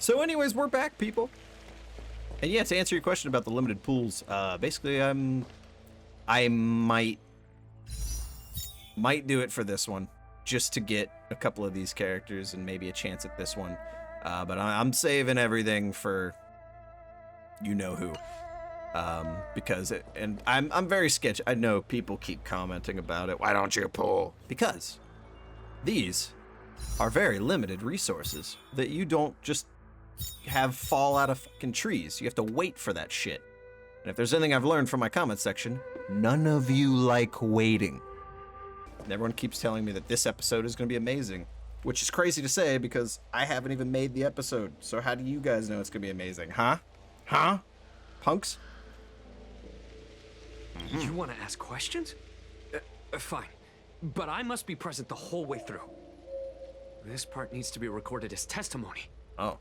So anyways, we're back, people. And yeah, to answer your question about the limited pools, basically I might do it for this one, just to get a couple of these characters and maybe a chance at this one. But I'm saving everything for you know who. Because I'm very sketchy. I know people keep commenting about it. Why don't you pull? Because these are very limited resources that you don't just have fall out of fucking trees. You have to wait for that shit. And if there's anything I've learned from my comment section, none of you like waiting. And everyone keeps telling me that this episode is going to be amazing, which is crazy to say because I haven't even made the episode. So how do you guys know it's going to be amazing? Huh? Punks? You want to ask questions? Fine. But I must be present the whole way through. This part needs to be recorded as testimony. Oh.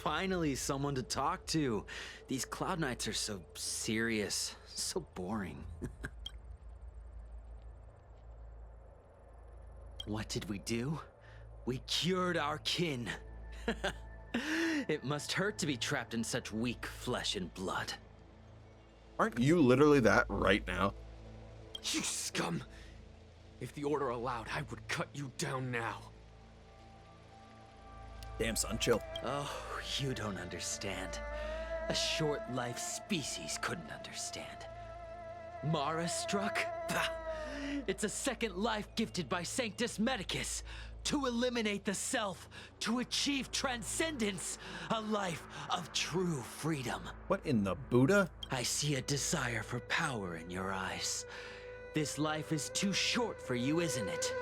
Finally, someone to talk to. These Cloud Knights are so serious, so boring. What did we do? We cured our kin. It must hurt to be trapped in such weak flesh and blood. Aren't you literally that right now? You scum! If the order allowed, I would cut you down now. Damn, son, chill. Oh, you don't understand. A short-life species couldn't understand. Mara struck? Bah! It's a second life gifted by Sanctus Medicus to eliminate the self, to achieve transcendence, a life of true freedom. What in the Buddha? I see a desire for power in your eyes. This life is too short for you, isn't it?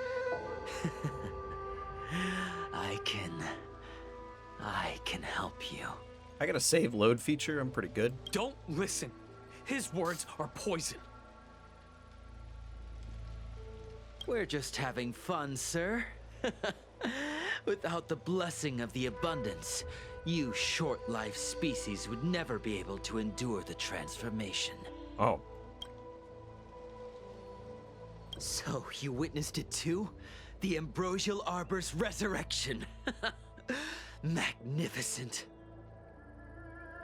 I can help you. I got a save load feature. I'm pretty good. Don't listen. His words are poison. We're just having fun, sir. Without the blessing of the abundance, you short-life species would never be able to endure the transformation. Oh. So, you witnessed it too? The Ambrosial Arbor's resurrection. Magnificent.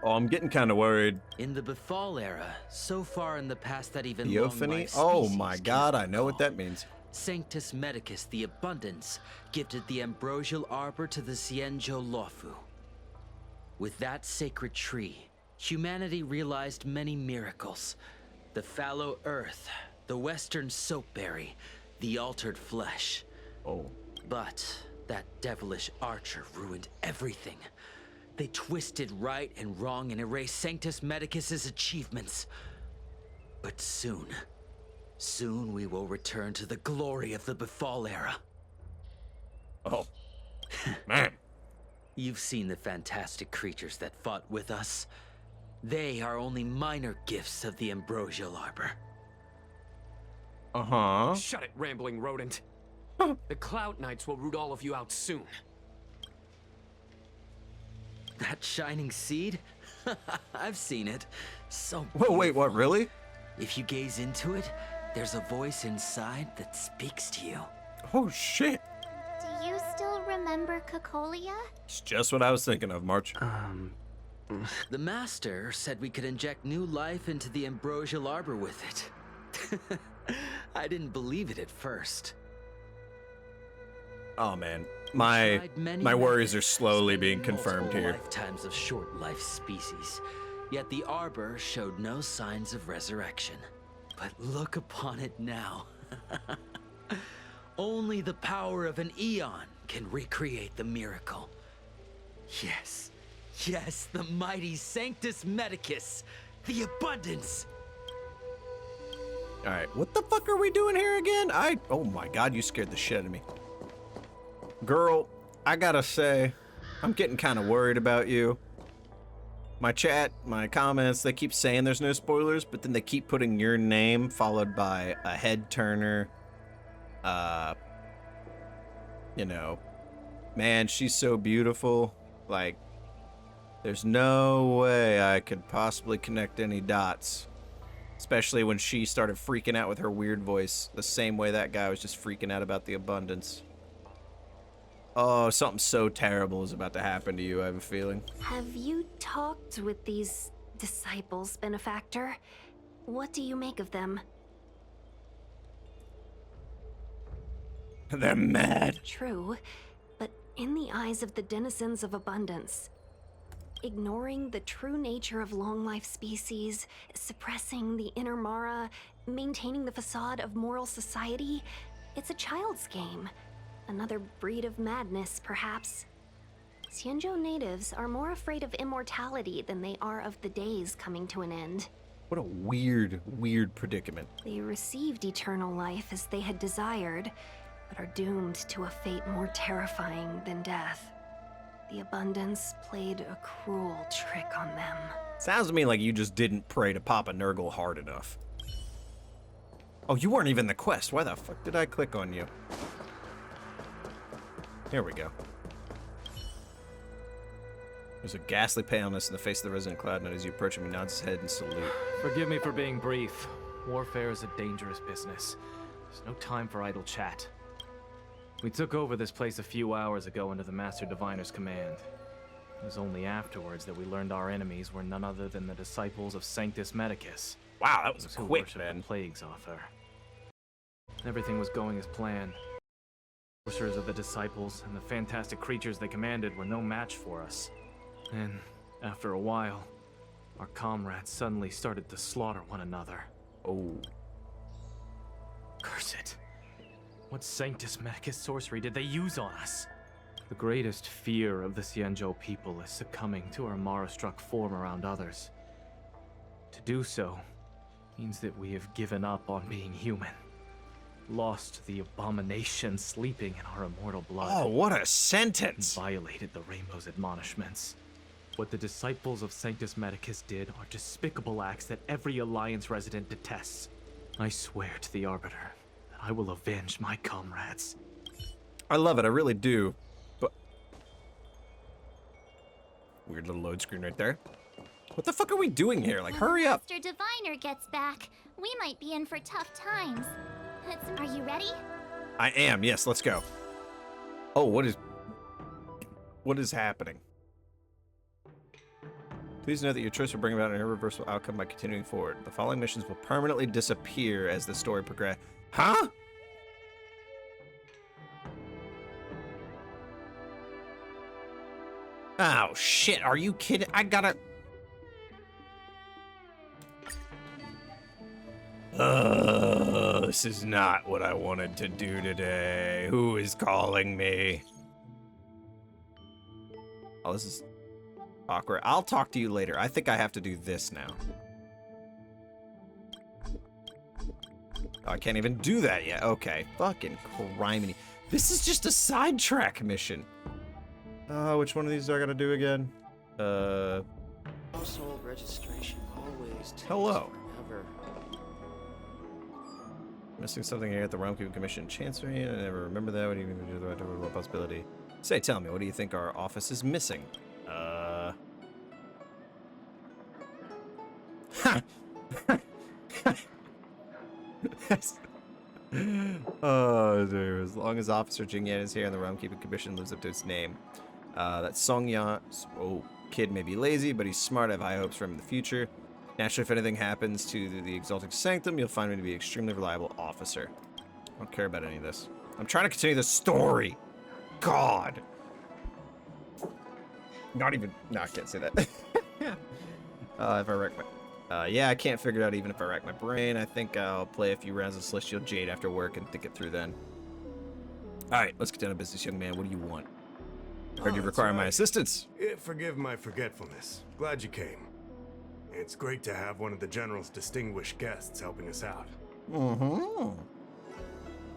Oh, I'm getting kind of worried. In the Befall era, so far in the past that even Theophany? long-life Oh species my cannot god, I know what recall. that means. Sanctus Medicus, the Abundance, gifted the Ambrosial Arbor to the Cienjo Lofu. With that sacred tree, humanity realized many miracles. The fallow earth, the western soapberry, the altered flesh. Oh. But that devilish archer ruined everything. They twisted right and wrong and erased Sanctus Medicus's achievements. But soon we will return to the glory of the Befall era. Oh. Man. You've seen the fantastic creatures that fought with us. They are only minor gifts of the Ambrosial Arbor. Uh-huh. Shut it, rambling rodent. The Cloud Knights will root all of you out soon. That shining seed? I've seen it. So Whoa, wait, what, really? If you gaze into it, there's a voice inside that speaks to you. Oh, shit. Do you still remember Cocolia? It's just what I was thinking of, March. The Master said we could inject new life into the Ambrosial Arbor with it. I didn't believe it at first. Oh, man. My worries are slowly being confirmed here. Lifetimes of short life species. Yet the Arbor showed no signs of resurrection. But look upon it now. Only the power of an eon can recreate the miracle. Yes, the mighty Sanctus Medicus, the Abundance. All right, what the fuck are we doing here again? Oh my god, you scared the shit out of me. Girl, I gotta say, I'm getting kind of worried about you. My chat, my comments, they keep saying there's no spoilers, but then they keep putting your name followed by a head turner. You know, man, she's so beautiful. Like, there's no way I could possibly connect any dots. Especially when she started freaking out with her weird voice, the same way that guy was just freaking out about the abundance. Oh, something so terrible is about to happen to you, I have a feeling. Have you talked with these disciples, Benefactor? What do you make of them? They're mad. True, but in the eyes of the denizens of abundance, ignoring the true nature of long-life species, suppressing the inner Mara, maintaining the facade of moral society, it's a child's game. Another breed of madness, perhaps. Xianzhou natives are more afraid of immortality than they are of the days coming to an end. What a weird, weird predicament. They received eternal life as they had desired, but are doomed to a fate more terrifying than death. The abundance played a cruel trick on them. Sounds to me like you just didn't pray to Papa Nurgle hard enough. Oh, you weren't even the quest. Why the fuck did I click on you? Here we go. There's a ghastly paleness in the face of the resident Cloud Knight as you approach him. He nods his head in salute. Forgive me for being brief. Warfare is a dangerous business. There's no time for idle chat. We took over this place a few hours ago under the Master Diviner's command. It was only afterwards that we learned our enemies were none other than the disciples of Sanctus Medicus. Wow, that was who quick, worship man. the Plague's author. Everything was going as planned. The sorcerers of the disciples and the fantastic creatures they commanded were no match for us. And after a while, our comrades suddenly started to slaughter one another. Oh. Curse it. What Sanctus Medicus sorcery did they use on us? The greatest fear of the Xianzhou people is succumbing to our Mara-struck form around others. To do so means that we have given up on being human. Lost the abomination sleeping in our immortal blood. Oh, what a sentence! Violated the Rainbow's admonishments. What the disciples of Sanctus Medicus did are despicable acts that every Alliance resident detests. I swear to the Arbiter that I will avenge my comrades. I love it, I really do. But weird little load screen right there. What the fuck are we doing here? Like, hurry up! Master Diviner gets back, we might be in for tough times. Are you ready? I am, yes, let's go. Oh, what is happening? Please know that your choice will bring about an irreversible outcome by continuing forward. The following missions will permanently disappear as the story progresses. Huh? Oh, shit, are you kidding? I gotta... This is not what I wanted to do today. Who is calling me? Oh, this is awkward. I'll talk to you later. I think I have to do this now. Oh, I can't even do that yet. Okay. Fucking criminy. This is just a sidetrack mission. Which one of these do I gotta do again? Household registration always takes Hello. forever. Missing something here at the Realm Keeping Commission Chancery. I never remember that. What do you even do the right over possibility? Say, tell me, what do you think our office is missing? Oh, dude. As long as Officer Jingyan is here and the Realm Keeping Commission lives up to its name. That Songyan, kid may be lazy, but he's smart. I have high hopes for him in the future. Naturally, if anything happens to the Exalting Sanctum, you'll find me to be an extremely reliable officer. I don't care about any of this. I'm trying to continue the story. God. Not even... No, I can't say that. If I wreck my... yeah, I can't figure it out even if I rack my brain. I think I'll play a few rounds of Celestial Jade after work and think it through then. Alright, let's get down to business, young man. What do you want? Heard you require my assistance. Forgive my forgetfulness. Glad you came. It's great to have one of the General's distinguished guests helping us out. Mm-hmm.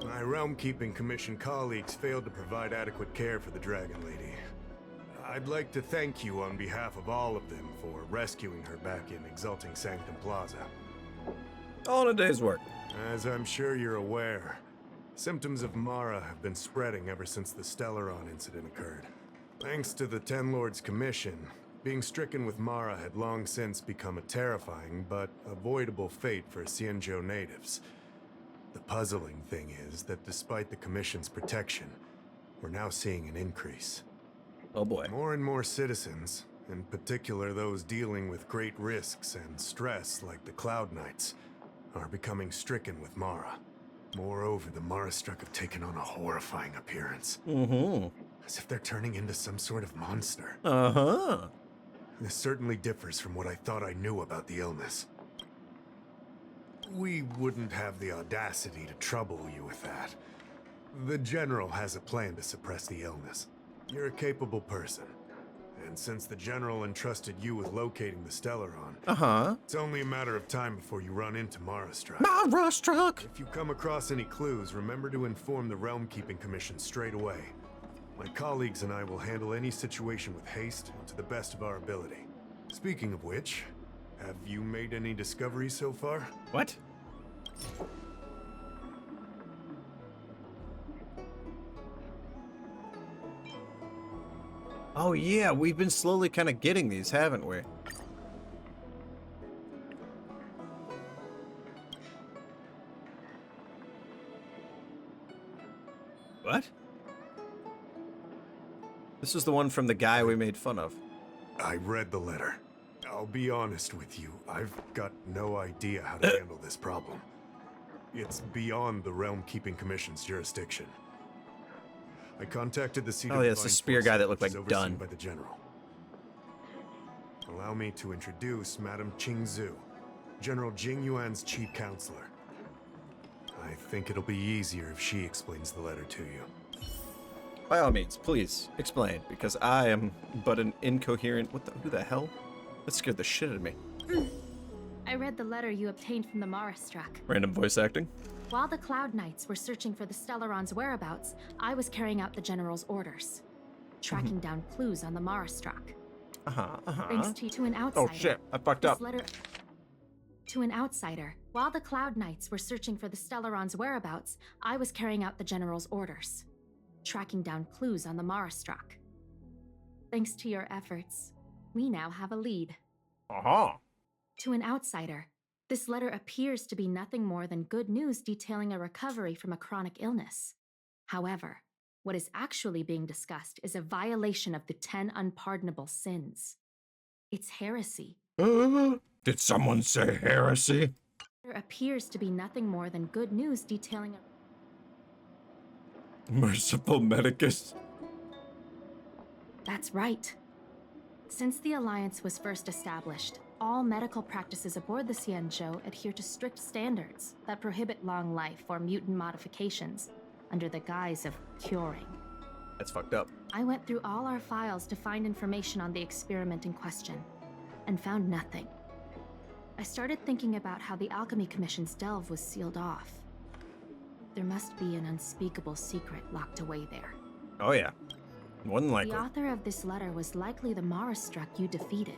My Realm-Keeping Commission colleagues failed to provide adequate care for the Dragon Lady. I'd like to thank you on behalf of all of them for rescuing her back in Exalting Sanctum Plaza. All in a day's work. As I'm sure you're aware, symptoms of Mara have been spreading ever since the Stellaron incident occurred. Thanks to the Ten Lords Commission, being stricken with Mara had long since become a terrifying but avoidable fate for Xianzhou natives. The puzzling thing is that despite the Commission's protection, we're now seeing an increase. Oh boy. More and more citizens, in particular those dealing with great risks and stress like the Cloud Knights, are becoming stricken with Mara. Moreover, the Mara-struck have taken on a horrifying appearance. Mm-hmm. As if they're turning into some sort of monster. Uh-huh. This certainly differs from what I thought I knew about the illness. We wouldn't have the audacity to trouble you with that. The General has a plan to suppress the illness. You're a capable person. And since the General entrusted you with locating the Stellaron, Uh-huh. it's only a matter of time before you run into Mara-struck. Mara-struck! If you come across any clues, remember to inform the Realm Keeping Commission straight away. My colleagues and I will handle any situation with haste and to the best of our ability. Speaking of which, have you made any discoveries so far? What? Oh yeah, we've been slowly kind of getting these, haven't we? What? This is the one from the guy we made fun of. I read the letter. I'll be honest with you, I've got no idea how to handle this problem. It's beyond the Realm Keeping Commission's jurisdiction. I contacted the seat of Oh yeah, it's the Divine spear guy that Foresight, looked which is like overseen Dunn. by the General. Allow me to introduce Madame Qingzhu, General Jing Yuan's chief counselor. I think it'll be easier if she explains the letter to you. By all means, please explain, because I am but an incoherent. Who the hell? That scared the shit out of me. I read the letter you obtained from the Mara-struck. Random voice acting. While the Cloud Knights were searching for the Stellaron's whereabouts, I was carrying out the General's orders, tracking down clues on the Mara-struck. Thanks to an outsider. Oh shit, I fucked up. This letter to an outsider. While the Cloud Knights were searching for the Stellaron's whereabouts, I was carrying out the General's orders, tracking down clues on the Mara-struck. Thanks to your efforts, we now have a lead. To an outsider, this letter appears to be nothing more than good news detailing a recovery from a chronic illness. However, what is actually being discussed is a violation of the 10 unpardonable sins. It's heresy. Did someone say heresy? There appears to be nothing more than good news detailing a... Merciful Medicus. That's right. Since the Alliance was first established, all medical practices aboard the Xianzhou adhere to strict standards that prohibit long life or mutant modifications under the guise of curing. That's fucked up. I went through all our files to find information on the experiment in question, and found nothing. I started thinking about how the Alchemy Commission's delve was sealed off. There must be an unspeakable secret locked away there. Oh yeah. More than likely. The author of this letter was likely the Mara-struck you defeated.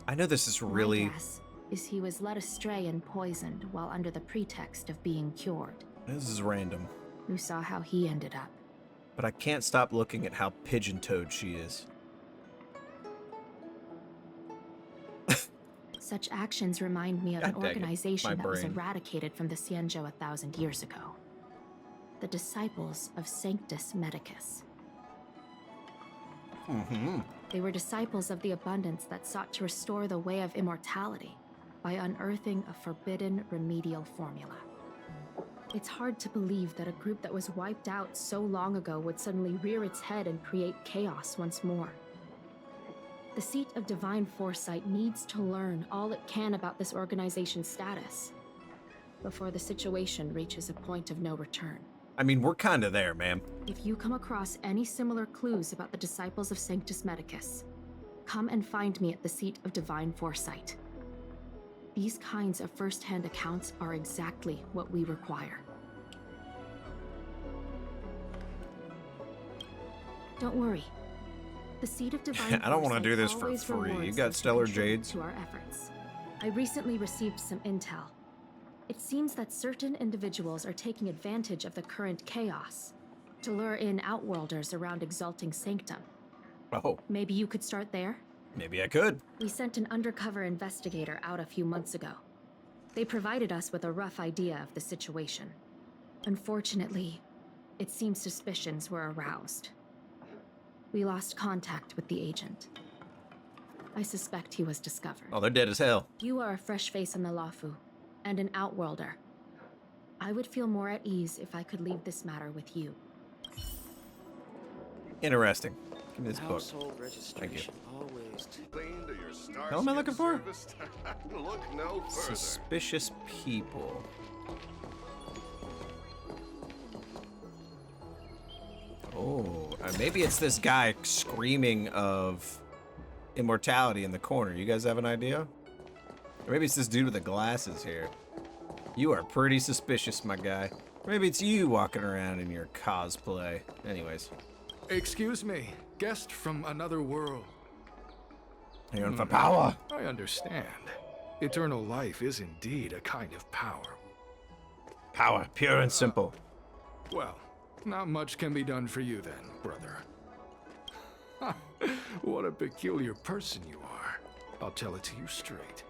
I know this is really... My guess is he was led astray and poisoned while under the pretext of being cured. This is random. You saw how he ended up. But I can't stop looking at how pigeon-toed she is. Such actions remind me of an God dang it, organization my that was brain. eradicated from the Xianzhou 1,000 years ago. The Disciples of Sanctus Medicus. They were disciples of the abundance that sought to restore the way of immortality by unearthing a forbidden remedial formula. It's hard to believe that a group that was wiped out so long ago would suddenly rear its head and create chaos once more. The seat of Divine Foresight needs to learn all it can about this organization's status before the situation reaches a point of no return. I mean, we're kind of there, ma'am. If you come across any similar clues about the Disciples of Sanctus Medicus, come and find me at the seat of Divine Foresight. These kinds of first-hand accounts are exactly what we require. Don't worry. The seat of Divine I don't want to Foresight do this for always free. You rewards got those who stellar contribute jades. to our efforts. I recently received some intel. It seems that certain individuals are taking advantage of the current chaos to lure in outworlders around Exalting Sanctum. Oh, Maybe you could start there? maybe I could. We sent an undercover investigator out a few months ago. They provided us with a rough idea of the situation. Unfortunately, it seems suspicions were aroused. We lost contact with the agent. I suspect he was discovered. Oh, they're dead as hell. You are a fresh face in the Lafu, and an outworlder. I would feel more at ease if I could leave this matter with you. Interesting. Give me this book. Household registration always. How am I looking for? Look no further. Suspicious people. Oh, maybe it's this guy screaming of immortality in the corner. You guys have an idea? Or maybe it's this dude with the glasses here. You are pretty suspicious, my guy. Maybe it's you walking around in your cosplay. Anyways. Excuse me, guest from another world. You're for power. I understand. Eternal life is indeed a kind of power. Power, pure and simple. Well, not much can be done for you then, brother. What a peculiar person you are. I'll tell it to you straight.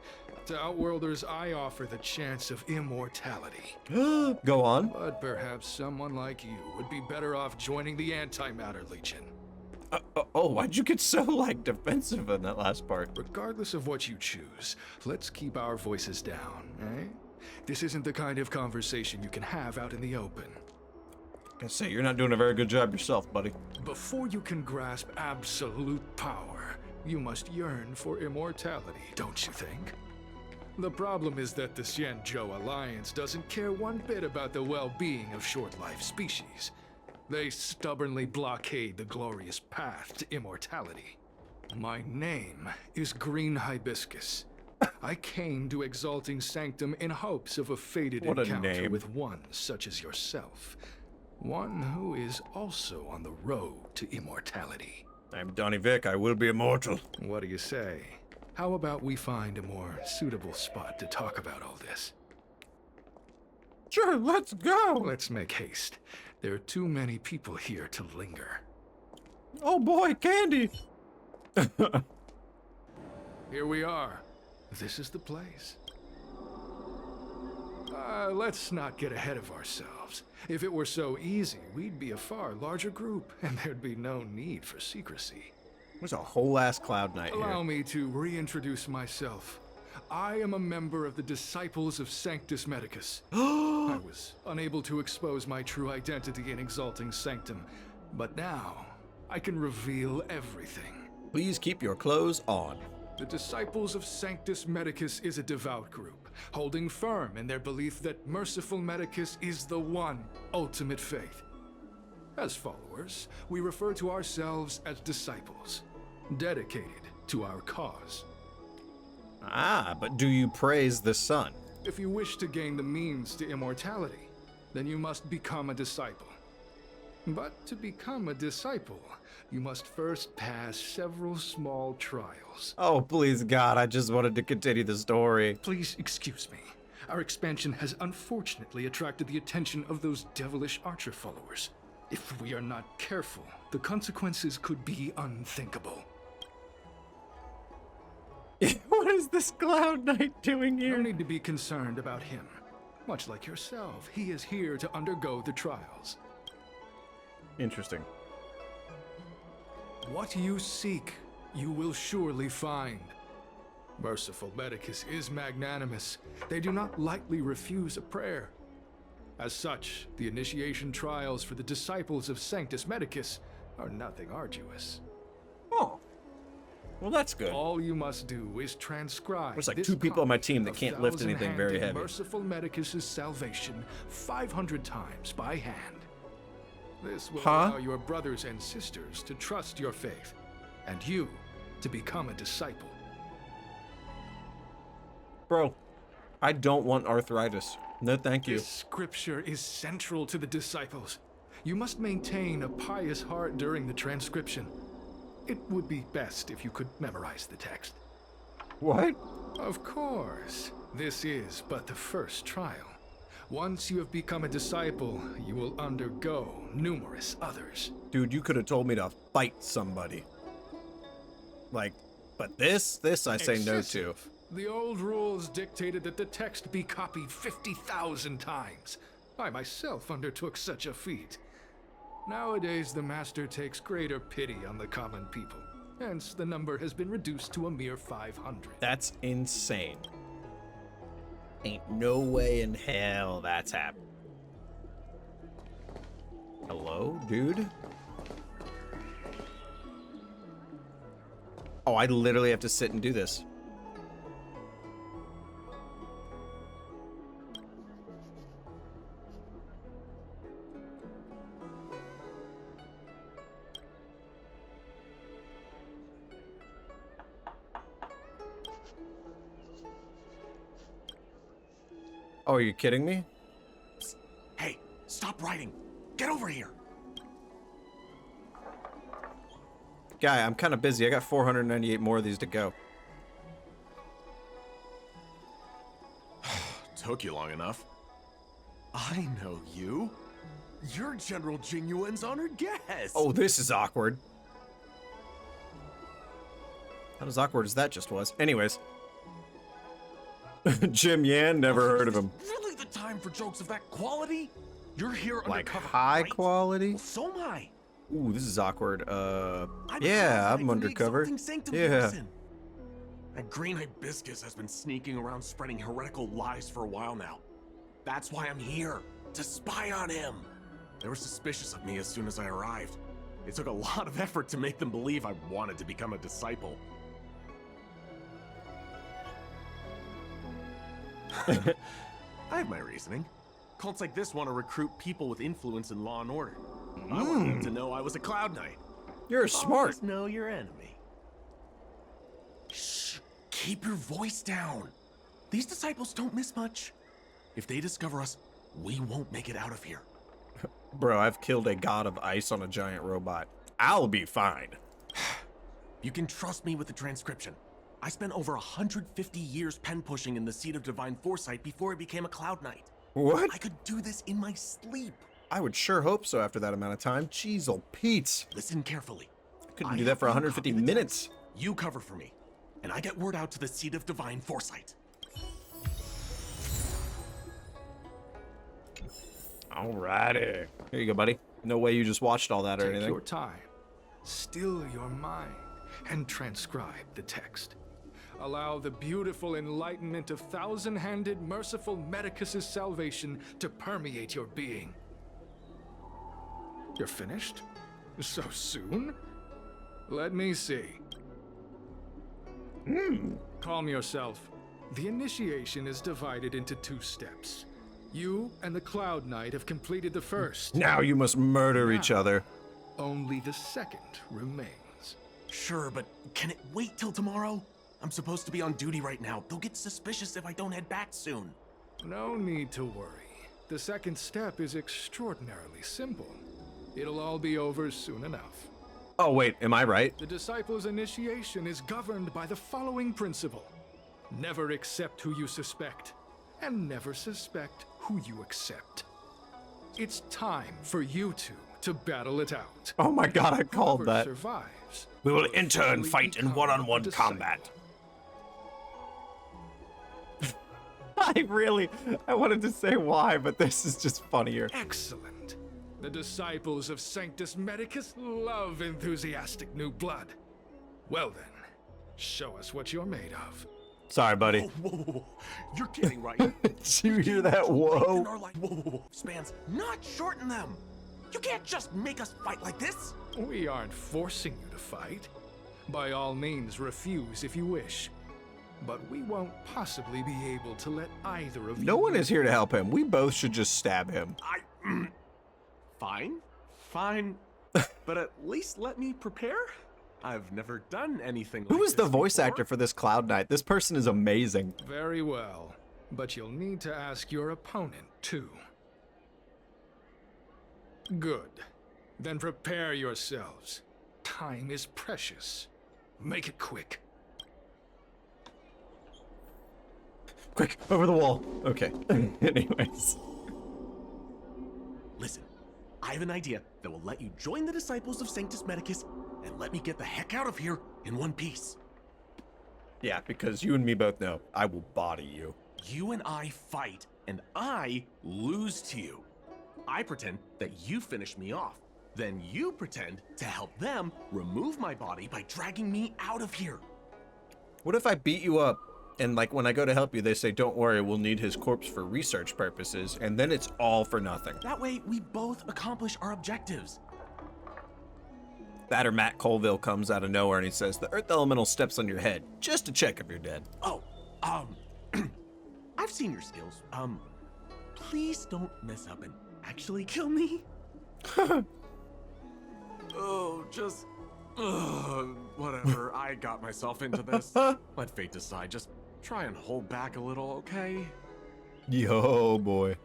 To Outworlders, I offer the chance of immortality. Go on. But perhaps someone like you would be better off joining the Antimatter Legion. Oh, why'd you get so, like, defensive in that last part? Regardless of what you choose, let's keep our voices down, eh? This isn't the kind of conversation you can have out in the open. I say, you're not doing a very good job yourself, buddy. Before you can grasp absolute power, you must yearn for immortality, don't you think? The problem is that the Xianzhou Alliance doesn't care one bit about the well-being of short-life species. They stubbornly blockade the glorious path to immortality. My name is Green Hibiscus. I came to Exalting Sanctum in hopes of a fated encounter with one such as yourself. One who is also on the road to immortality. I'm Donnie Vic. I will be immortal. What do you say? How about we find a more suitable spot to talk about all this? Sure, let's go. Let's make haste. There are too many people here to linger. Oh boy, candy. Here we are. This is the place. Let's not get ahead of ourselves. If it were so easy, we'd be a far larger group, and there'd be no need for secrecy. There's a whole ass Cloud Knight here. Allow me to reintroduce myself. I am a member of the Disciples of Sanctus Medicus. I was unable to expose my true identity in Exalting Sanctum, but now I can reveal everything. Please keep your clothes on. The Disciples of Sanctus Medicus is a devout group, holding firm in their belief that merciful Medicus is the one ultimate faith. As followers, we refer to ourselves as disciples, dedicated to our cause. Ah, but do you praise the sun? If you wish to gain the means to immortality, then you must become a disciple. But to become a disciple, you must first pass several small trials. Oh, please, God, I just wanted to continue the story. Please excuse me. Our expansion has unfortunately attracted the attention of those devilish archer followers. If we are not careful, the consequences could be unthinkable. What is this Cloud Knight doing here? No need to be concerned about him. Much like yourself, he is here to undergo the trials. Interesting. What you seek, you will surely find. Merciful Medicus is magnanimous. They do not lightly refuse a prayer. As such, the initiation trials for the Disciples of Sanctus Medicus are nothing arduous. Oh. Well, that's good. All you must do is transcribe. There's like 2 people on my team that can't lift anything very heavy. Merciful Medicus's salvation 500 times by hand. This will allow your brothers and sisters to trust your faith, and you to become a disciple. Bro, I don't want arthritis. No, thank you. This scripture is central to the disciples. You must maintain a pious heart during the transcription. It would be best if you could memorize the text. What? Of course. This is but the first trial. Once you have become a disciple, you will undergo numerous others. Dude, you could have told me to fight somebody. Like, but this I say no to. The old rules dictated that the text be copied 50,000 times. I myself undertook such a feat. Nowadays, the Master takes greater pity on the common people. Hence, the number has been reduced to a mere 500. That's insane. Ain't no way in hell that's happening. Hello, dude? Oh, I literally have to sit and do this. Oh, are you kidding me? Hey, stop writing. Get over here. Guy, I'm kind of busy. I got 498 more of these to go. Took you long enough. I know you. You're General Jinyuan's honored guest. Oh, this is awkward. Not as awkward as that just was. Anyways. Jim Yan, never heard of him. Really the time for jokes of that quality? You're here Like undercover, high right? quality? Well, so am I. Ooh, this is awkward. I'm Yeah, from I'm the undercover. Exalting Sanctum Yeah. Garrison. That green hibiscus has been sneaking around spreading heretical lies for a while now. That's why I'm here, to spy on him. They were suspicious of me as soon as I arrived. It took a lot of effort to make them believe I wanted to become a disciple. I have my reasoning. Cults like this want to recruit people with influence in law and order. I want them to know I was a Cloud Knight. You're smart. Always know your enemy. Shh! Keep your voice down. These disciples don't miss much. If they discover us, we won't make it out of here. Bro, I've killed a god of ice on a giant robot. I'll be fine. You can trust me with the transcription. I spent over 150 years pen pushing in the seat of divine foresight before I became a Cloud Knight. What? I could do this in my sleep. I would sure hope so after that amount of time. Jeez, oh Pete. Listen carefully. I couldn't do that for 150 minutes. You cover for me, and I get word out to the seat of divine foresight. Alrighty. Here you go, buddy. No way you just watched all that or Take anything. your time, still your mind, and transcribe the text. Allow the beautiful enlightenment of thousand-handed, merciful Medicus's salvation to permeate your being. You're finished? So soon? Let me see. Calm yourself. The initiation is divided into 2 steps. You and the Cloud Knight have completed the first. Now you must murder each other. Only the second remains. Sure, but can it wait till tomorrow? I'm supposed to be on duty right now. They'll get suspicious if I don't head back soon. No need to worry. The second step is extraordinarily simple. It'll all be over soon enough. Oh, wait, am I right? The disciple's initiation is governed by the following principle. Never accept who you suspect, and never suspect who you accept. It's time for you two to battle it out. Oh my god, I called Whoever that. survives We will will enter and officially fight in become one-on-one a disciple. combat. I wanted to say why, but this is just funnier. Excellent. The disciples of Sanctus Medicus love enthusiastic new blood. Well then, show us what you're made of. Sorry, buddy. Whoa. You're kidding, right? Did you hear that? Whoa. Whoa. Spans, not shorten them. You can't just make us fight like this. We aren't forcing you to fight. By all means, refuse if you wish. But we won't possibly be able to let either of you... No one is here to help him. We both should just stab him. Fine. But at least let me prepare. I've never done anything Who like is the this voice before. actor for this Cloud Knight? This person is amazing. Very well. But you'll need to ask your opponent, too. Good. Then prepare yourselves. Time is precious. Make it quick. Quick, over the wall. Okay. Anyways. Listen, I have an idea that will let you join the disciples of Sanctus Medicus and let me get the heck out of here in one piece. Yeah, because you and me both know I will body you. You and I fight, and I lose to you. I pretend that you finish me off, Then you pretend to help them remove my body by dragging me out of here. What if I beat you up and like when I go to help you, they say, don't worry, we'll need his corpse for research purposes, and then it's all for nothing. That way, we both accomplish our objectives. That or Matt Colville comes out of nowhere and he says, the Earth Elemental steps on your head, just to check if you're dead. Oh, I've seen your skills. Please don't mess up and actually kill me. Oh, just... whatever, I got myself into this. Let fate decide, just try and hold back a little, okay? Yo, boy.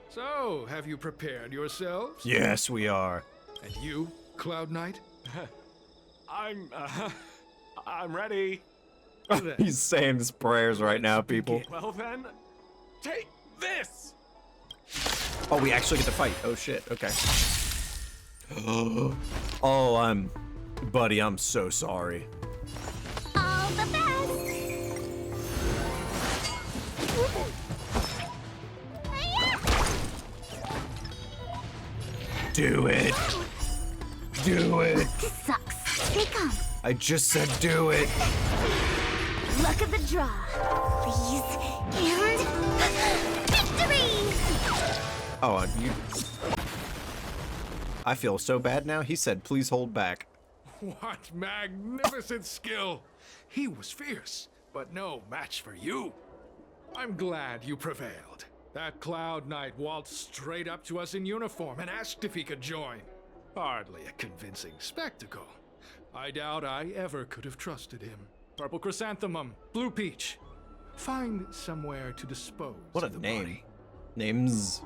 So, have you prepared yourselves? Yes, we are. And you, Cloud Knight? I'm ready. He's saying his prayers right now, people. Well then, take this! Oh, we actually get to fight. Oh, shit. Okay. Oh, buddy, I'm so sorry. All the best! Do it. Do it. This sucks. They come. I just said do it. Luck of the draw. Please. And victory! Oh, you... I feel so bad now. He said, please hold back. What magnificent skill! He was fierce, but no match for you. I'm glad you prevailed. That Cloud Knight waltzed straight up to us in uniform and asked if he could join. Hardly a convincing spectacle. I doubt I ever could have trusted him. Purple chrysanthemum, blue peach. Find somewhere to dispose What a of the name. body. Names.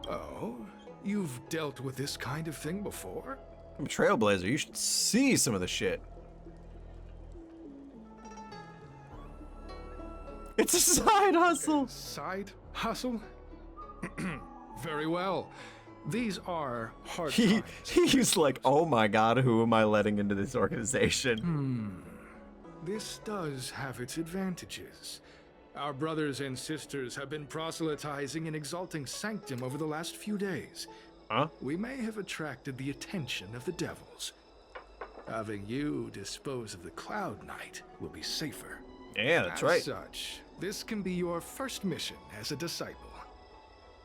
Oh, you've dealt with this kind of thing before? I'm a trailblazer. You should see some of the shit. It's a side hustle. Side hustle? Very well. These are hard He times. he's like, oh my god, who am I letting into this organization? This does have its advantages. Our brothers and sisters have been proselytizing and exalting Sanctum over the last few days. Huh? We may have attracted the attention of the devils. Having you dispose of the Cloud Knight will be safer. Yeah, that's As right. such, this can be your first mission as a disciple.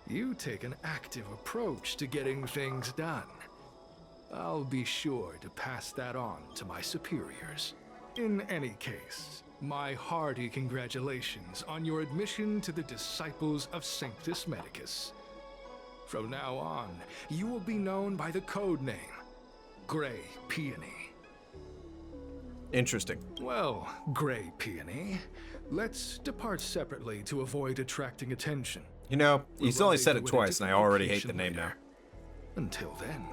You take an active approach to getting things done. I'll be sure to pass that on to my superiors. In any case, my hearty congratulations on your admission to the Disciples of Sanctus Medicus. From now on, you will be known by the code name, Grey Peony. Interesting. Well, Grey Peony, let's depart separately to avoid attracting attention. You know, We'll he's only said it rendezvous at a twice, and I different already hate the location name later. now. Until then.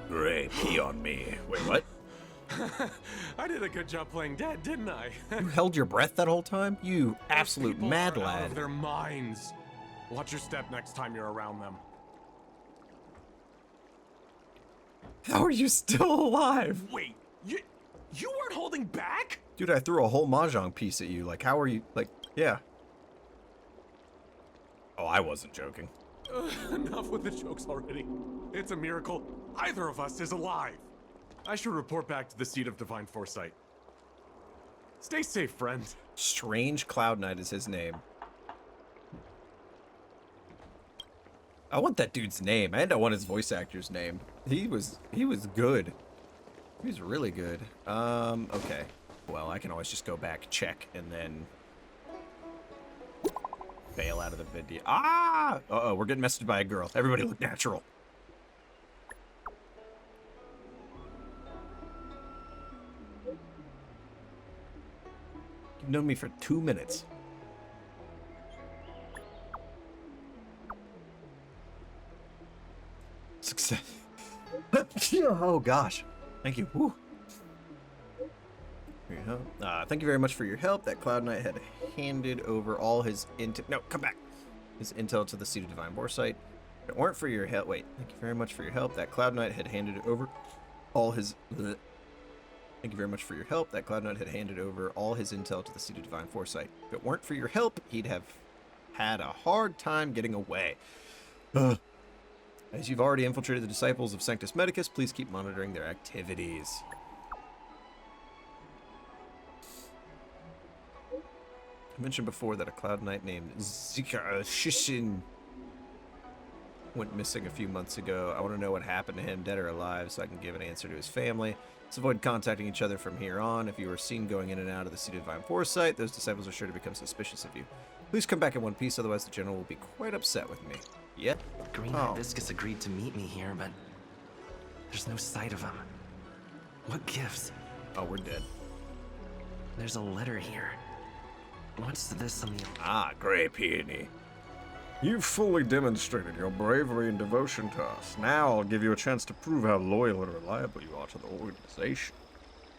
Great, pee on me. Wait, what? I did a good job playing dead, didn't I? You held your breath that whole time? You absolute People mad are out lad. of their minds. Watch your step next time you're around them. How are you still alive? Wait, you weren't holding back? Dude, I threw a whole mahjong piece at you. Like, how are you? Like, yeah. Oh, I wasn't joking. Enough with the jokes already. It's a miracle either of us is alive. I should report back to the seat of divine foresight. Stay safe, friend. Strange Cloud Knight is his name. I want that dude's name, and I want his voice actor's name. He was good. He was really good. Okay. Well, I can always just go back, check, and then bail out of the video. Ah! Uh-oh, we're getting messaged by a girl. Everybody look natural. You've known me for 2 minutes. Success. Oh gosh. Thank you. Woo. Here you go. Thank you very much for your help. That Cloud Knight had handed over all his intel. No, come back. His intel to the seat of divine foresight. If it weren't for your help, wait. Thank you very much for your help. That Cloud Knight had handed over all his. Thank you very much for your help. That Cloud Knight had handed over all his intel to the seat of divine foresight. If it weren't for your help, he'd have had a hard time getting away. As you've already infiltrated the disciples of Sanctus Medicus, please keep monitoring their activities. I mentioned before that a Cloud Knight named Zika Shishin went missing a few months ago. I want to know what happened to him, dead or alive, so I can give an answer to his family. Let's avoid contacting each other from here on. If you are seen going in and out of the Seat of Divine Foresight, those disciples are sure to become suspicious of you. Please come back in one piece, otherwise the general will be quite upset with me. Yep. Green Hibiscus agreed to meet me here, but there's no sight of him. What gives? Oh, we're dead. There's a letter here. What's this on the... Ah, Grey Peony. You've fully demonstrated your bravery and devotion to us. Now I'll give you a chance to prove how loyal and reliable you are to the organization.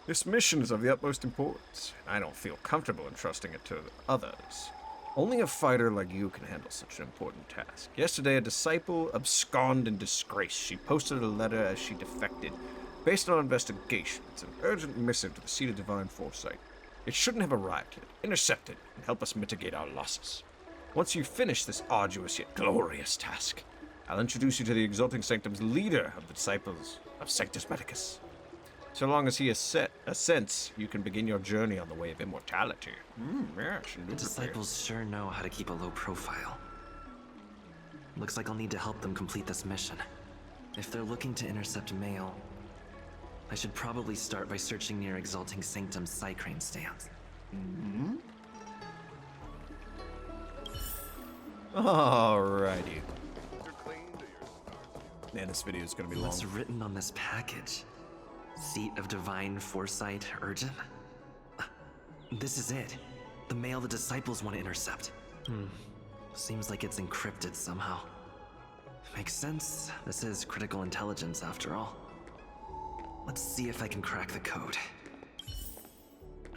This mission is of the utmost importance, and I don't feel comfortable entrusting it to others. Only a fighter like you can handle such an important task. Yesterday, a disciple absconded in disgrace. She posted a letter as she defected. Based on investigation, it's an urgent missive to the Seat of Divine Foresight. It shouldn't have arrived yet. Intercept it and help us mitigate our losses. Once you finish this arduous yet glorious task, I'll introduce you to the Exalting Sanctum's leader of the disciples of Sanctus Medicus. So long as he assents, you can begin your journey on the way of immortality. Yes, the disciples sure know how to keep a low profile. Looks like I'll need to help them complete this mission. If they're looking to intercept mail, I should probably start by searching near Exalting Sanctum's Psycrane stands. Alrighty. Man, this video is gonna be long. What's written on this package? Seat of Divine Foresight, urgent? This is it. The mail the disciples want to intercept. Seems like it's encrypted somehow. Makes sense. This is critical intelligence after all. Let's see if I can crack the code.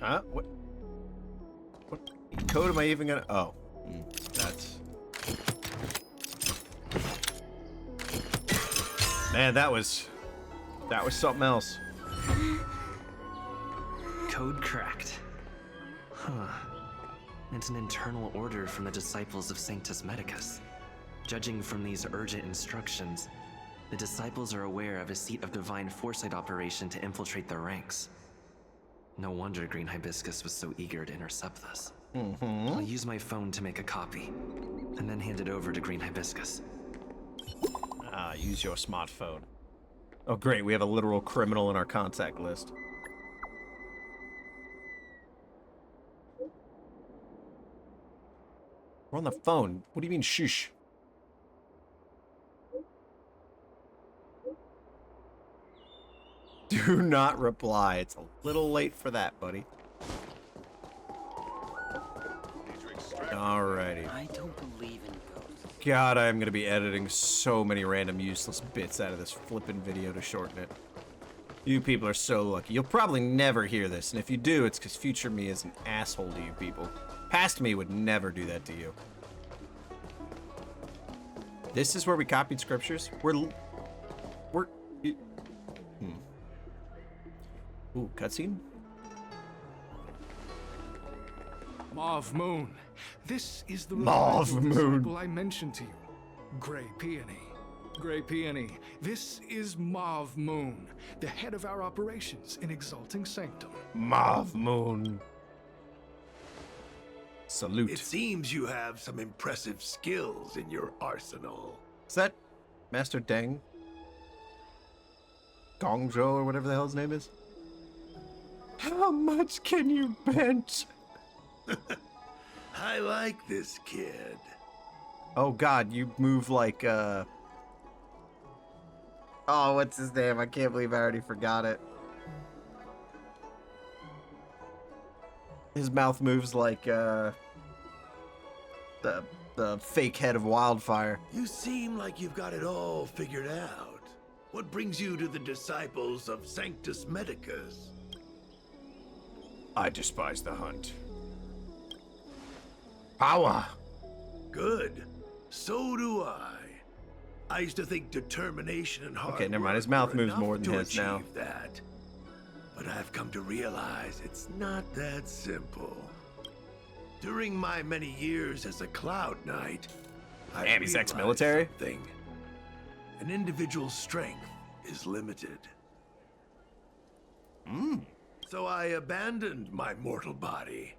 Huh? What code am I even gonna... Oh. That's... Man, that was something else. Code cracked. Huh. It's an internal order from the disciples of Sanctus Medicus. Judging from these urgent instructions, the disciples are aware of a Seat of Divine Foresight operation to infiltrate their ranks. No wonder Green Hibiscus was so eager to intercept this. I'll use my phone to make a copy, and then hand it over to Green Hibiscus. Use your smartphone. Oh great, we have a literal criminal in our contact list. We're on the phone. What do you mean, shush? Do not reply. It's a little late for that, buddy. Alrighty. I don't believe in ghosts. God, I'm gonna be editing so many random useless bits out of this flippin' video to shorten it. You people are so lucky. You'll probably never hear this, and if you do, it's because future me is an asshole to you people. Past me would never do that to you. This is where we copied scriptures? Ooh, cutscene? Mauve Moon. This is the Mauve Moon I mentioned to you. Grey Peony. Grey Peony. This is Mauve Moon, the head of our operations in Exalting Sanctum. Mauve Moon. Salute. It seems you have some impressive skills in your arsenal. Is that Master Deng? Gongzhou or whatever the hell his name is? How much can you bench? I like this kid. Oh god, you move like, Oh, what's his name? I can't believe I already forgot it. His mouth moves like, the fake head of Wildfire. You seem like you've got it all figured out. What brings you to the disciples of Sanctus Medicus? I despise the hunt. Power! Good. So do I. I used to think determination and hard Okay, never mind. work His mouth were moves enough more than to his now. achieve that. But I've come to realize it's not that simple. During my many years as a Cloud Knight, I Damn, he's realized ex-military? something. An individual's strength is limited. So I abandoned my mortal body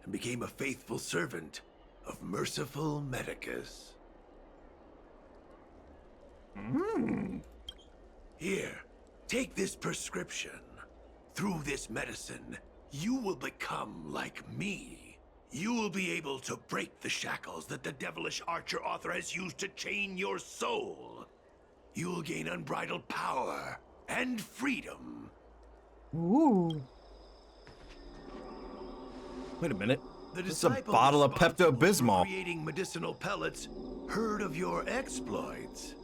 and became a faithful servant of merciful Medicus. Here, take this prescription. Through this medicine, you will become like me. You will be able to break the shackles that the devilish archer author has used to chain your soul. You will gain unbridled power and freedom. Ooh. Wait a minute. The This is a disciple bottle of responsible for Pepto-Bismol. creating medicinal pellets heard of your exploits.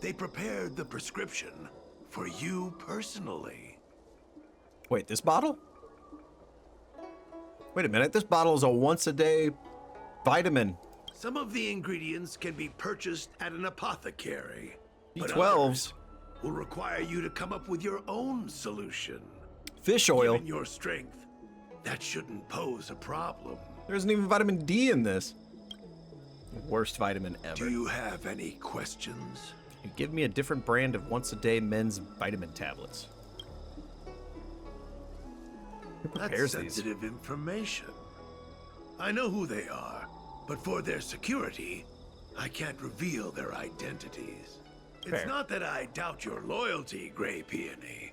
They prepared the prescription for you personally. Wait, this bottle? Wait a minute. This bottle is a once-a-day vitamin. Some of the ingredients can be purchased at an apothecary. but B12s. others will require you to come up with your own solution. Fish oil. Given your strength, that shouldn't pose a problem. There isn't even vitamin D in this. Worst vitamin ever. Do you have any questions? You give me a different brand of once-a-day men's vitamin tablets. Who prepares That's these? sensitive information. I know who they are, but for their security, I can't reveal their identities. It's Fair. not that I doubt your loyalty, Grey Peony.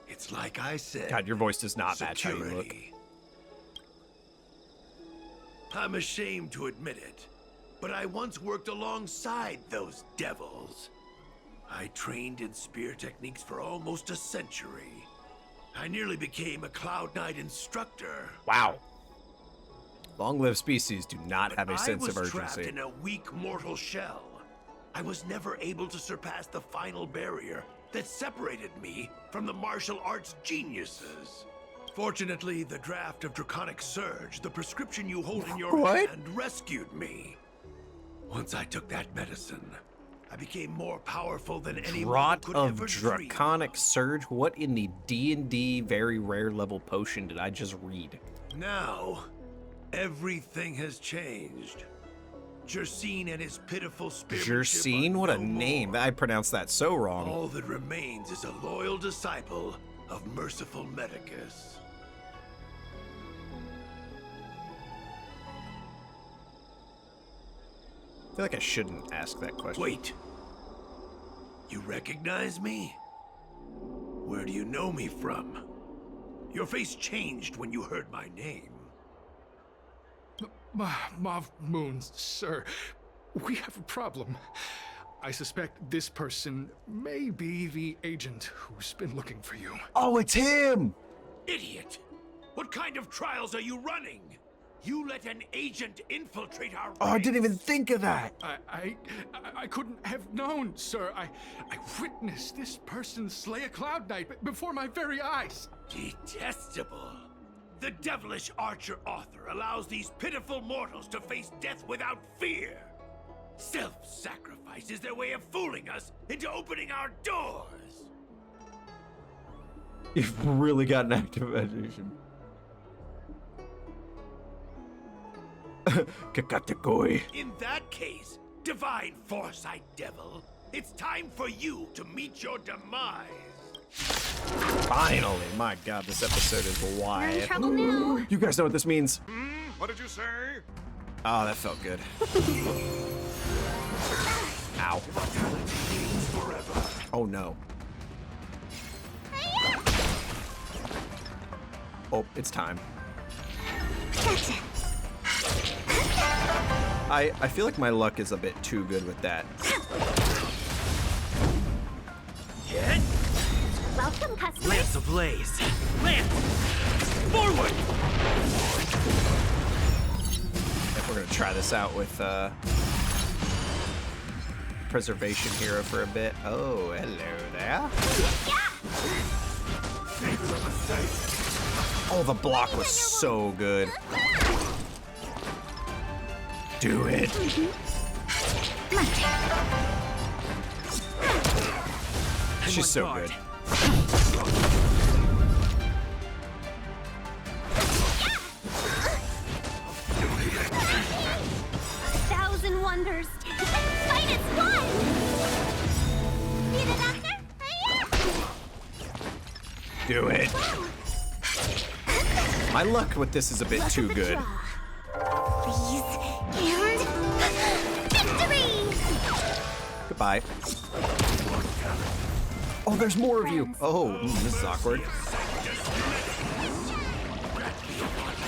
It's like I said. God, your voice does not match how you look. security. I'm ashamed to admit it, but I once worked alongside those devils. I trained in spear techniques for almost a century. I nearly became a Cloud Knight instructor. Wow. Long-lived species do not have a I sense was of trapped urgency. in a weak mortal shell. I was never able to surpass the final barrier that separated me from the martial arts geniuses. Fortunately, the draft of Draconic Surge, the prescription you hold in your What? hand, rescued me. Once I took that medicine, I became more powerful than anyone Draught could of ever dream. Draconic Surge? What in the D&D very rare level potion did I just read? Now, everything has changed. Jersine and his pitiful spirit. Jersine? What a name. I pronounced that so wrong. All that remains is a loyal disciple of merciful Medicus. I feel like I shouldn't ask that question. Wait. You recognize me? Where do you know me from? Your face changed when you heard my name. Mav Moons, sir. We have a problem. I suspect this person may be the agent who's been looking for you. Oh, it's him! Idiot! What kind of trials are you running? You let an agent infiltrate our Oh, I didn't even think of that. I couldn't have known, sir. I witnessed this person slay a Cloud Knight before my very eyes. Detestable. The devilish archer author allows these pitiful mortals to face death without fear. Self-sacrifice is their way of fooling us into opening our doors. You've really got an active imagination. Kakatakoi. In that case, divine foresight devil, it's time for you to meet your demise. Finally. My God, this episode is We're in wide. trouble now. You guys know what this means? What did you say? Oh, that felt good. Ow. Oh, no. Oh, it's time. Gotcha. I feel like my luck is a bit too good with that. Welcome, customers. Lance ablaze! Lance! Forward! If we're gonna try this out with Preservation Hero for a bit. Oh, hello there. Oh, the block was so good. Do it. She's so good. wonders. Minus one! Need a doctor? Do it. My luck with this is a bit too good. Please, and victory! Goodbye. Oh, there's more of you. Oh, this is awkward.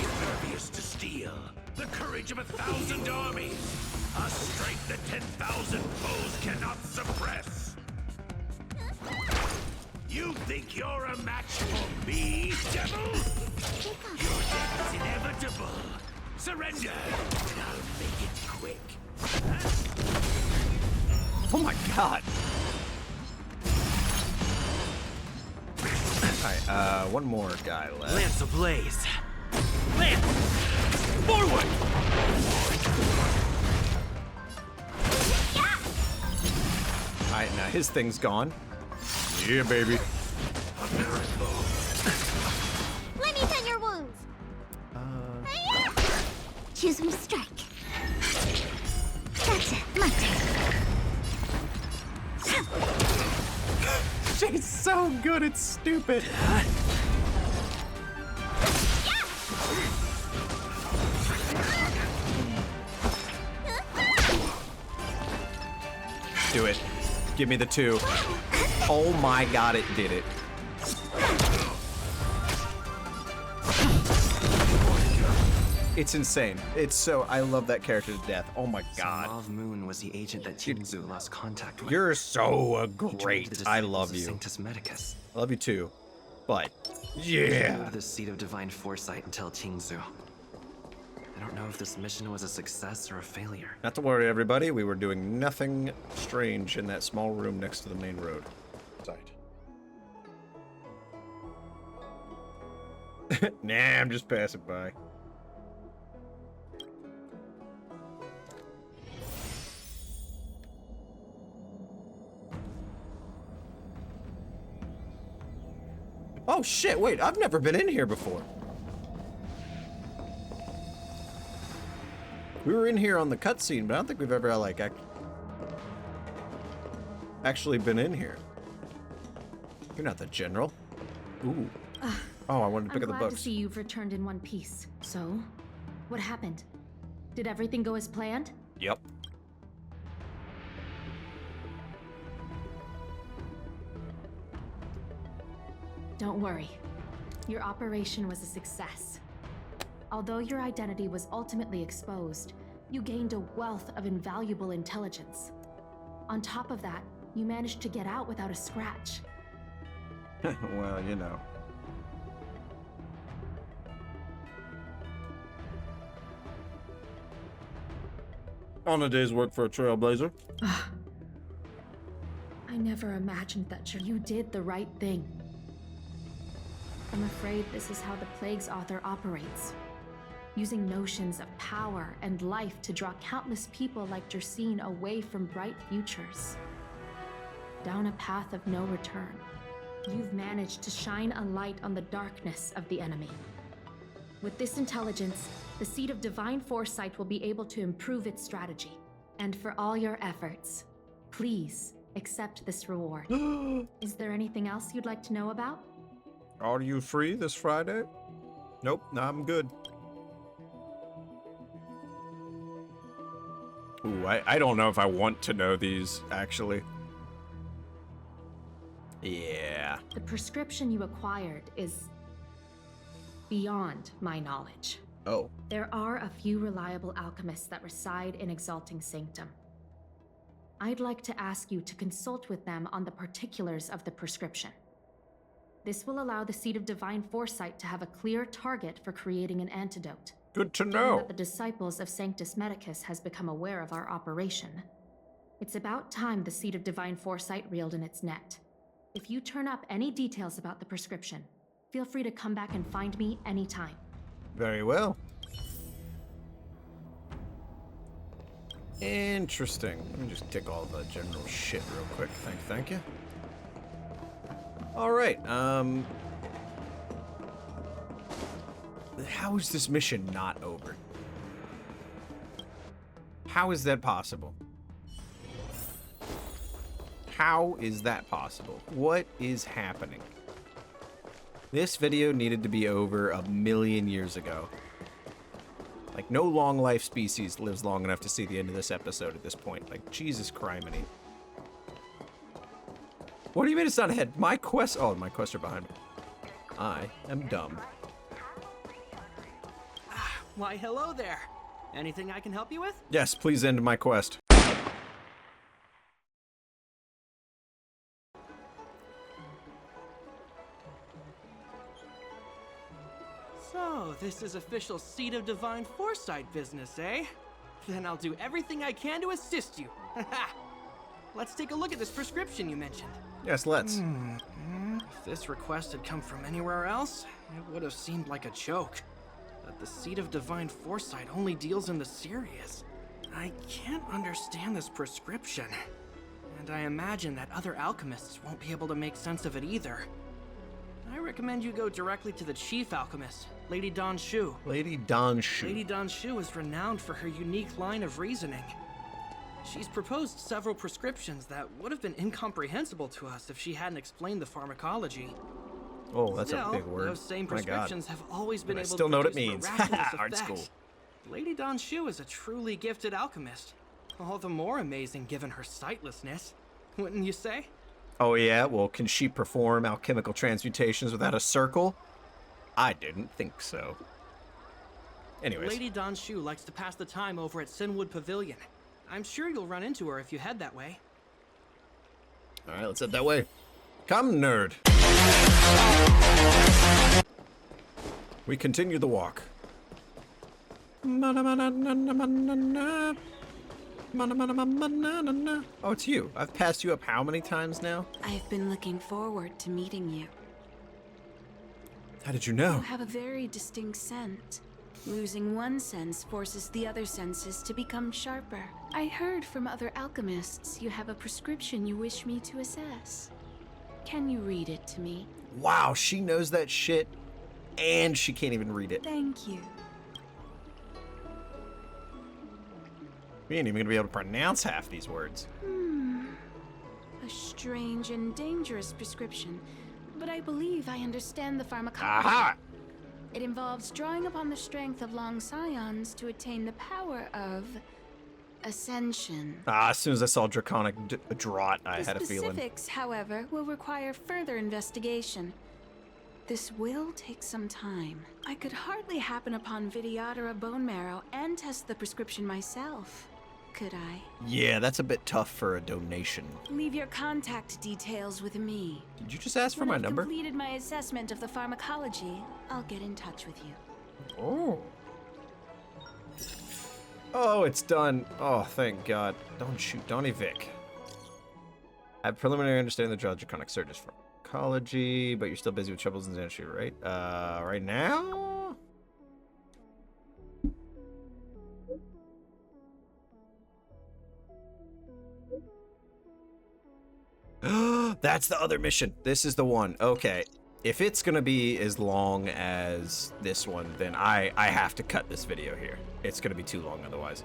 Impervious to steel, the courage of 1,000 armies, a strength that 10,000 foes cannot suppress. You think you're a match for me, devil? Your death is inevitable. Surrender, and I'll make it quick. Oh my god. Alright, one more guy left. Lance ablaze. Lance! Forward! Alright, now his thing's gone. Yeah, baby. Let me tend your wounds. Choose me strike. Gotcha, my turn. She's so good, it's stupid. Do it. Give me the 2. Oh my god, it did it. It's insane. It's so, I love that character to death. Oh my god. Mauve Moon was the agent that Qingzu lost contact with. You're so He joined great. the I disciples love of you. Sanctus Medicus. I love you too. But, He yeah. held the seat of divine foresight until Qingzu. I don't know if this mission was a success or a failure. Not to worry, everybody. We were doing nothing strange in that small room next to the main road. Nah, I'm just passing by. Oh shit, wait, I've never been in here before. We were in here on the cutscene, but I don't think we've ever, like, actually been in here. You're not the general. Ooh. Oh, I wanted to pick up the I'm glad books. to see you've returned in one piece. So, what happened? Did everything go as planned? Yep. Don't worry. Your operation was a success. Although your identity was ultimately exposed, you gained a wealth of invaluable intelligence. On top of that, you managed to get out without a scratch. Well, you know. On a day's work for a trailblazer. I never imagined that you did the right thing. I'm afraid this is how the Plague's author operates. Using notions of power and life to draw countless people like Jersine away from bright futures. Down a path of no return. You've managed to shine a light on the darkness of the enemy. With this intelligence, the Seed of Divine Foresight will be able to improve its strategy. And for all your efforts, please accept this reward. Is there anything else you'd like to know about? Are you free this Friday? Nope, no, I'm good. Ooh, I don't know if I want to know these, actually. Yeah. The prescription you acquired is beyond my knowledge. Oh. There are a few reliable alchemists that reside in Exalting Sanctum. I'd like to ask you to consult with them on the particulars of the prescription. This will allow the Seed of Divine Foresight to have a clear target for creating an antidote. Good to Given know. that the disciples of Sanctus Medicus has become aware of our operation. It's about time the Seed of Divine Foresight reeled in its net. If you turn up any details about the prescription, feel free to come back and find me anytime. Very well. Interesting. Let me just tick all the general shit real quick. Thank you. All right. How is this mission not over? How is that possible? How is that possible? What is happening? This video needed to be over 1,000,000 years ago. Like, no long life species lives long enough to see the end of this episode at this point. Like, Jesus criminy. What do you mean it's not ahead? My quests... Oh, my quests are behind me. I am dumb. Why, hello there. Anything I can help you with? Yes, please end my quest. So, this is official Seed of Divine Foresight business, eh? Then I'll do everything I can to assist you. Let's take a look at this prescription you mentioned. Yes, let's. If this request had come from anywhere else, it would have seemed like a joke. But the Seed of Divine Foresight only deals in the serious. I can't understand this prescription. And I imagine that other alchemists won't be able to make sense of it either. I recommend you go directly to the chief alchemist, Lady Dan Shu. Lady Dan Shu. Lady Dan Shu is renowned for her unique line of reasoning. She's proposed several prescriptions that would have been incomprehensible to us if she hadn't explained the pharmacology. Oh, that's Still, a big word. Those same My God. prescriptions have always been But I able still to know what it produce means. miraculous Art effects. school. Lady Dan Shu is a truly gifted alchemist. All the more amazing given her sightlessness, wouldn't you say? Oh yeah? Well, can she perform alchemical transmutations without a circle? I didn't think so. Anyways. Lady Dan Shu likes to pass the time over at Sinwood Pavilion. I'm sure you'll run into her if you head that way. Alright, let's head that way. Come, nerd. We continue the walk. Oh, it's you. I've passed you up how many times now? I've been looking forward to meeting you. How did you know? You have a very distinct scent. Losing one sense forces the other senses to become sharper. I heard from other alchemists you have a prescription you wish me to assess. Can you read it to me? Wow, she knows that shit, and she can't even read it. Thank you. We ain't even gonna be able to pronounce half these words. A strange and dangerous prescription, but I believe I understand the pharmacology. Aha! It involves drawing upon the strength of long scions to attain the power of ascension. As soon as I saw Draconic Draught, I had a The feeling. specifics, however, will require further investigation. This will take some time. I could hardly happen upon Vidyadhara bone marrow and test the prescription myself, could I? Yeah, that's a bit tough for a donation. Leave your contact details with me. Did you just ask for When my I've number? completed my assessment of the pharmacology, I'll get in touch with you. Oh. Oh, it's done. Oh, thank God. Don't shoot Donnie Vic. I have preliminary understanding the Draconic Surge's pharmacology, but you're still busy with troubles in the industry, right? Right now? That's the other mission. This is the one. Okay. If it's gonna be as long as this one, then I have to cut this video here. It's gonna be too long otherwise.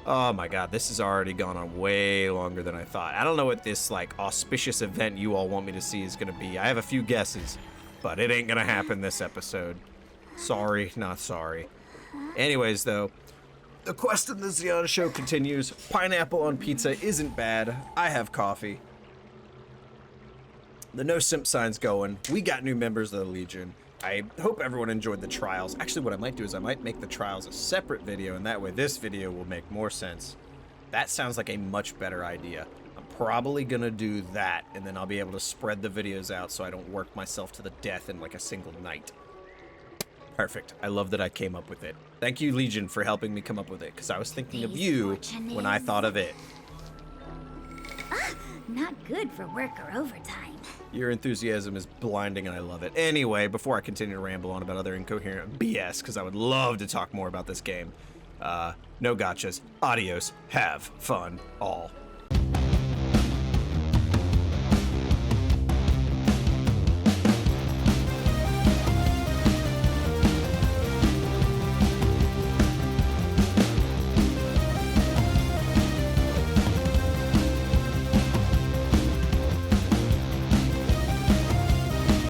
Oh my God, this has already gone on way longer than I thought. I don't know what this like auspicious event you all want me to see is gonna be. I have a few guesses, but it ain't gonna happen this episode. Sorry, not sorry. Anyways though, the quest in the Zion show continues. Pineapple on pizza isn't bad. I have coffee. The no simp sign's going. We got new members of the Legion. I hope everyone enjoyed the trials. Actually, what I might do is I might make the trials a separate video, and that way this video will make more sense. That sounds like a much better idea. I'm probably gonna do that, and then I'll be able to spread the videos out so I don't work myself to the death in like a single night. Perfect. I love that I came up with it. Thank you, Legion, for helping me come up with it, because I was thinking of you when I thought of it. Not good for work or overtime. Your enthusiasm is blinding and I love it. Anyway, before I continue to ramble on about other incoherent BS, because I would love to talk more about this game, no gotchas. Adios. Have fun all.